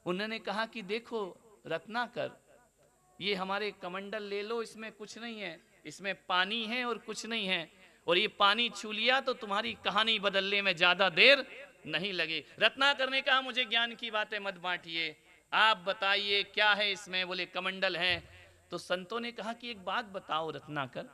उन्होंने कहा कि देखो रत्नाकर, ये हमारे कमंडल ले लो, इसमें कुछ नहीं है, इसमें पानी है और कुछ नहीं है, और ये पानी छू लिया तो तुम्हारी कहानी बदलने में ज्यादा देर नहीं लगे। रत्नाकर ने कहा मुझे ज्ञान की बातें मत बांटिए, आप बताइए क्या है इसमें। बोले कमंडल है। तो संतों ने कहा कि एक बात बताओ रत्नाकर,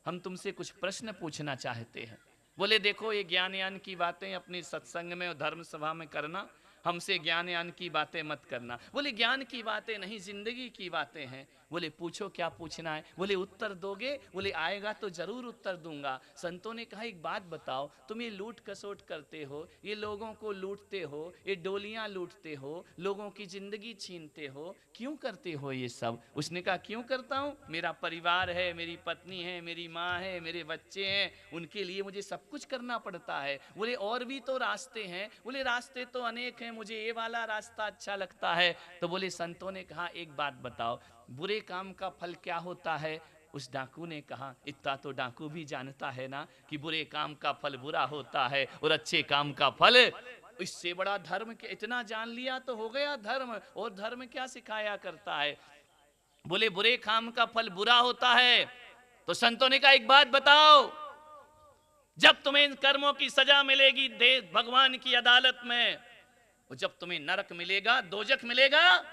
हम तुमसे कुछ प्रश्न पूछना चाहते हैं। बोले देखो ये ज्ञान यान की बातें अपनी सत्संग में और धर्म सभा में करना, हमसे ज्ञान यान की बातें मत करना। बोले ज्ञान की बातें नहीं, जिंदगी की बातें हैं। बोले पूछो क्या पूछना है। बोले उत्तर दोगे। बोले आएगा तो जरूर उत्तर दूंगा। संतों ने कहा एक बात बताओ, तुम ये लूट कसोट करते हो, ये लोगों को लूटते हो, ये डोलियां लूटते हो, लोगों की जिंदगी छीनते हो, क्यों करते हो ये सब। उसने कहा क्यों करता हूं, मेरा परिवार है, मेरी पत्नी है, मेरी माँ है, मेरे बच्चे हैं, उनके लिए मुझे सब कुछ करना पड़ता है। बोले और भी तो रास्ते हैं। बोले रास्ते तो अनेक हैं, मुझे ये वाला रास्ता अच्छा लगता है। तो बोले संतों ने कहा एक बात बताओ, बुरे काम का फल क्या होता है। उस डाकू ने कहा इतना तो डाकू भी जानता है ना कि बुरे काम का फल बुरा होता है और अच्छे काम का फल, इससे बड़ा धर्म के, इतना जान लिया तो हो गया धर्म। और धर्म क्या सिखाया करता है। बोले बुरे काम का फल बुरा होता है। तो संतों ने कहा एक बात बताओ, जब तुम्हें इन कर्मों की सजा मिलेगी भगवान की अदालत में, और जब तुम्हें नरक मिलेगा, दोजख मिलेगा,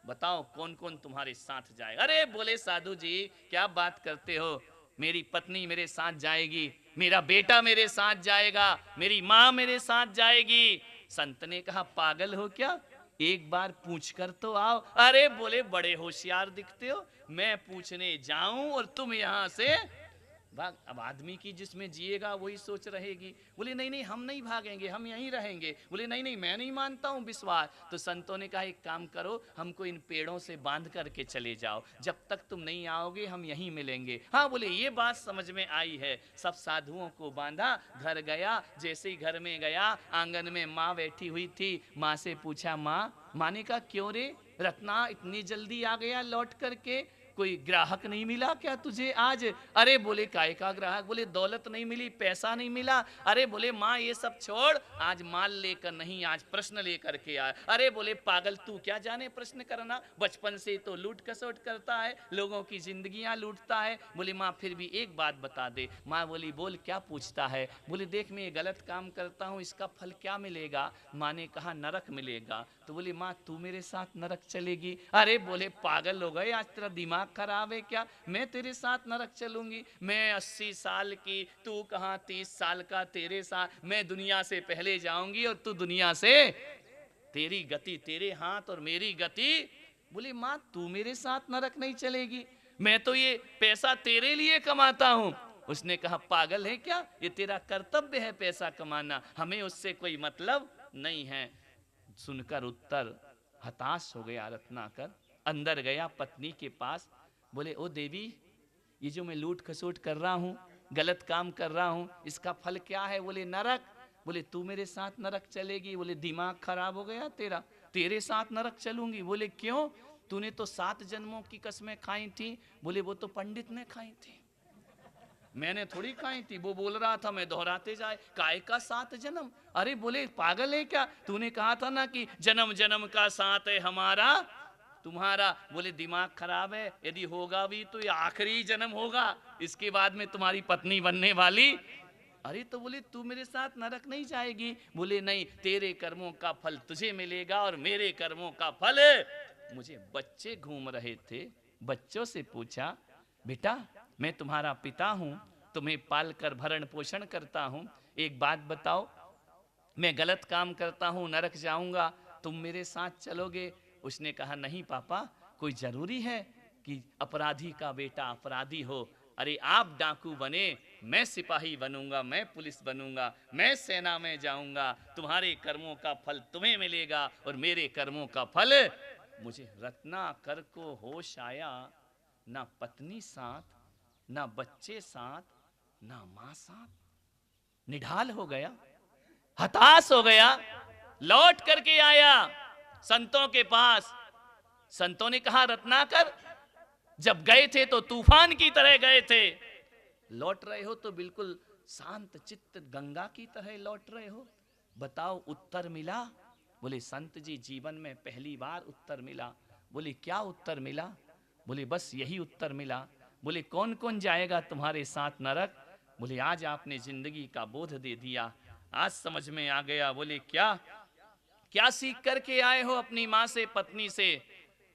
बताओ कौन कौन तुम्हारे साथ जाएगा। अरे बोले साधु जी क्या बात करते हो, मेरी पत्नी मेरे साथ जाएगी, मेरा बेटा मेरे साथ जाएगा, मेरी माँ मेरे साथ जाएगी। संत ने कहा पागल हो क्या, एक बार पूछ कर तो आओ। अरे बोले बड़े होशियार दिखते हो, मैं पूछने जाऊं और तुम यहां से भाग। अब आदमी की जिसमें जिएगा वही सोच रहेगी। बोले नहीं नहीं हम नहीं भागेंगे, हम यहीं रहेंगे। बोले नहीं नहीं मैं नहीं मानता हूं विश्वास। तो संतों ने कहा एक काम करो, हमको इन पेड़ों से बांध करके चले जाओ, जब तक तुम नहीं आओगे हम यहीं मिलेंगे। हाँ बोले ये बात समझ में आई है। सब साधुओं को बांधा, घर गया। जैसे ही घर में गया, आंगन में माँ बैठी हुई थी। माँ से पूछा माँ, माँ ने कहा क्यों रे रत्ना इतनी जल्दी आ गया लौट करके, कोई ग्राहक नहीं मिला क्या तुझे आज। अरे बोले काय का ग्राहक। बोले दौलत नहीं मिली, पैसा नहीं मिला। अरे बोले माँ ये सब छोड़, आज माल लेकर नहीं, आज प्रश्न लेकर के आया। अरे बोले पागल तू क्या जाने प्रश्न करना, बचपन से तो लूट कसोट करता है, लोगों की जिंदगियां लूटता है। बोले माँ फिर भी एक बात बता दे। माँ बोली बोल क्या पूछता है। बोले देख मैं ये गलत काम करता हूँ, इसका फल क्या मिलेगा। माँ ने कहा नरक मिलेगा। तो बोली माँ तू मेरे साथ नरक चलेगी। अरे बोले पागल हो गए, आज तेरा दिमाग खराब है क्या, मैं तेरे साथ नरक चलूंगी। मैं 80 साल की, तू कहां 30 साल का, तेरे साथ मैं दुनिया से पहले जाऊंगी और तू दुनिया से, तेरी गति तेरे हाथ और मेरी गति। बोली माँ तू मेरे साथ नरक नहीं चलेगी, मैं तो ये पैसा तेरे लिए कमाता हूं। उसने कहा पागल है क्या, ये तेरा कर्तव्य है पैसा कमाना, हमें उससे कोई मतलब नहीं है। सुनकर उत्तर हताश हो गया रत्नाकर, अंदर गया पत्नी के पास। बोले ओ देवी, ये जो मैं लूट खसोट कर रहा हूँ, गलत काम कर रहा हूँ, इसका फल क्या है। बोले नरक। बोले तू मेरे साथ नरक चलेगी। बोले दिमाग खराब हो गया तेरा, तेरे साथ नरक चलूंगी। बोले क्यों, तूने तो 7 जन्मों की कसमें खाई थी। बोले वो तो पंडित ने खाई थी, मैंने थोड़ी खाई थी। वो बोल रहा था मैं दोहराते जाए, काय का 7 जन्म। अरे बोले पागल है क्या, तूने कहा था ना कि जन्म जन्म का साथ है हमारा तुम्हारा। बोले दिमाग खराब है, यदि होगा भी तो ये आखिरी जन्म होगा, इसके बाद में तुम्हारी पत्नी बनने वाली। अरे तो बोले तू मेरे साथ नरक नहीं जाएगी। बोले नहीं, तेरे कर्मों का फल तुझे मिलेगा और मेरे कर्मों का फल मुझे। बच्चे घूम रहे थे, बच्चों से पूछा बेटा मैं तुम्हारा पिता हूं, तुम्हें पालकर भरण पोषण करता हूं, एक बात बताओ, मैं गलत काम करता हूं नरक जाऊंगा, तुम मेरे साथ चलोगे। उसने कहा नहीं पापा, कोई जरूरी है कि अपराधी का बेटा अपराधी हो। अरे आप डाकू बने, मैं सिपाही बनूंगा, मैं पुलिस बनूंगा, मैं सेना में जाऊंगा, तुम्हारे कर्मों का फल तुम्हें मिलेगा और मेरे कर्मों का फल मुझे। रत्नाकर को होश आया, ना पत्नी साथ, ना बच्चे साथ, ना मां साथ, निढाल हो गया, हताश हो गया, लौट करके आया संतों के पास। संतों ने कहा रत्नाकर जब गए थे तो तूफान की तरह गए थे, लौट रहे हो तो बिल्कुल शांत चित्त गंगा की तरह लौट रहे हो, बताओ उत्तर मिला। बोले संत जी जीवन में पहली बार उत्तर मिला। बोले क्या उत्तर मिला? बोले बस यही उत्तर मिला। बोले कौन कौन जाएगा तुम्हारे साथ नरक? बोले आज आपने जिंदगी का बोध दे दिया, आज समझ में आ गया। बोले क्या क्या सीख करके आए हो अपनी माँ से, पत्नी से?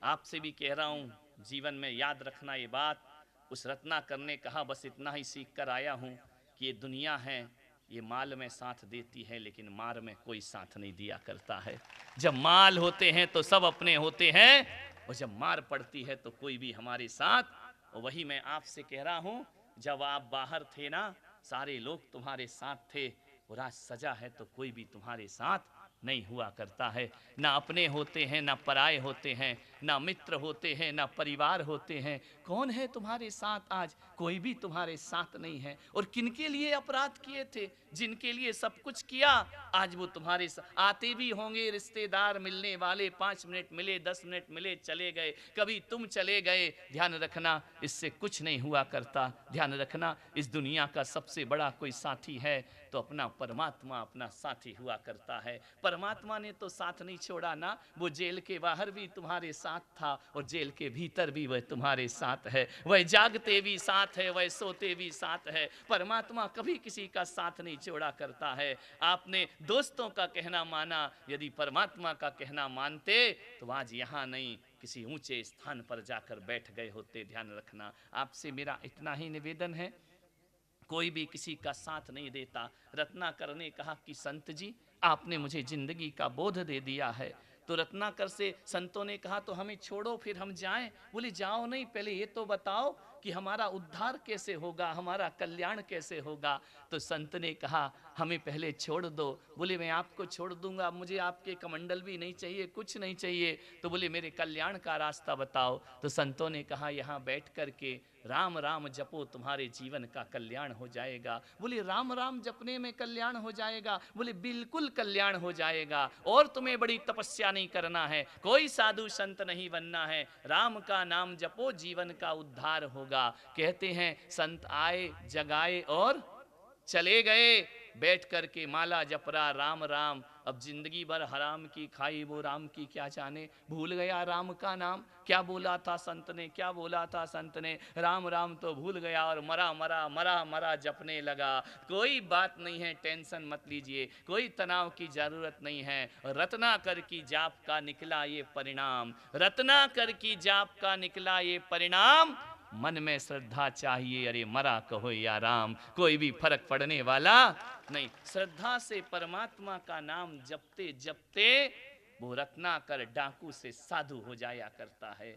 आपसे भी कह रहा हूँ जीवन में याद रखना ये बात। उस रत्नाकर ने कहा बस इतना ही सीख कर आया हूँ कि ये दुनिया है, ये माल में साथ देती है लेकिन मार में कोई साथ नहीं दिया करता है। जब माल होते हैं तो सब अपने होते हैं, और जब मार पड़ती है तो कोई भी हमारे साथ। और वही मैं आपसे कह रहा हूँ, जब आप बाहर थे ना, सारे लोग तुम्हारे साथ थे, और आज सजा है तो कोई भी तुम्हारे साथ नहीं हुआ करता है। ना अपने होते हैं, ना पराए होते हैं, ना मित्र होते हैं, ना परिवार होते हैं। कौन है तुम्हारे साथ आज? कोई भी तुम्हारे साथ नहीं है। और किनके लिए अपराध किए थे, जिनके लिए सब कुछ किया, आज वो तुम्हारे साथ आते भी होंगे रिश्तेदार मिलने वाले, 5 मिनट मिले, 10 मिनट मिले, चले गए, कभी तुम चले गए। ध्यान रखना इससे कुछ नहीं हुआ करता। ध्यान रखना इस दुनिया का सबसे बड़ा कोई साथी है तो अपना परमात्मा अपना साथी हुआ करता है। परमात्मा ने तो साथ नहीं छोड़ा ना, वो जेल के बाहर भी तुम्हारे साथ था और जेल के भीतर भी वह तुम्हारे साथ है। वह जागते भी साथ है, वह सोते भी साथ है। परमात्मा कभी किसी का साथ नहीं छोड़ा करता है। आपने दोस्तों का कहना माना, यदि परमात्मा का कहना मानते तो आज यहाँ नहीं किसी ऊंचे स्थान पर जाकर बैठ गए होते। ध्यान रखना आपसे मेरा इतना ही निवेदन है, कोई भी किसी का साथ नहीं देता। रत्नाकर ने कहा कि संत जी आपने मुझे जिंदगी का बोध दे दिया है। तो रत्नाकर से संतों ने कहा तो हमें छोड़ो फिर हम जाएं। बोले जाओ नहीं, पहले ये तो बताओ कि हमारा उद्धार कैसे होगा, हमारा कल्याण कैसे होगा। तो संत ने कहा हमें पहले छोड़ दो। बोले मैं आपको छोड़ दूंगा, मुझे आपके कमंडल भी नहीं चाहिए, कुछ नहीं चाहिए। तो बोले मेरे कल्याण का रास्ता बताओ। तो संतों ने कहा यहाँ बैठ करके राम राम जपो, तुम्हारे जीवन का कल्याण हो जाएगा। बोले राम राम जपने में कल्याण हो जाएगा? बोले बिल्कुल कल्याण हो जाएगा। और तुम्हें बड़ी तपस्या नहीं करना है, कोई साधु संत नहीं बनना है, राम का नाम जपो, जीवन का उद्धार होगा। कहते हैं संत आए जगाए और चले गए, बैठ करके माला जपरा राम राम। अब जिंदगी भर हराम की खाई, वो राम की क्या जाने, भूल गया राम का नाम। क्या बोला था संत ने, क्या बोला था संत ने? राम राम तो भूल गया और मरा मरा मरा मरा जपने लगा। कोई बात नहीं है, टेंशन मत लीजिए, कोई तनाव की जरूरत नहीं है। रत्नाकर की जाप का निकला ये परिणाम, रत्नाकर की जाप का निकला ये परिणाम। मन में श्रद्धा चाहिए, अरे मरा कहो या राम, कोई भी फर्क पड़ने वाला नहीं। श्रद्धा से परमात्मा का नाम जपते जपते वो रत्नाकर डाकू से साधु हो जाया करता है।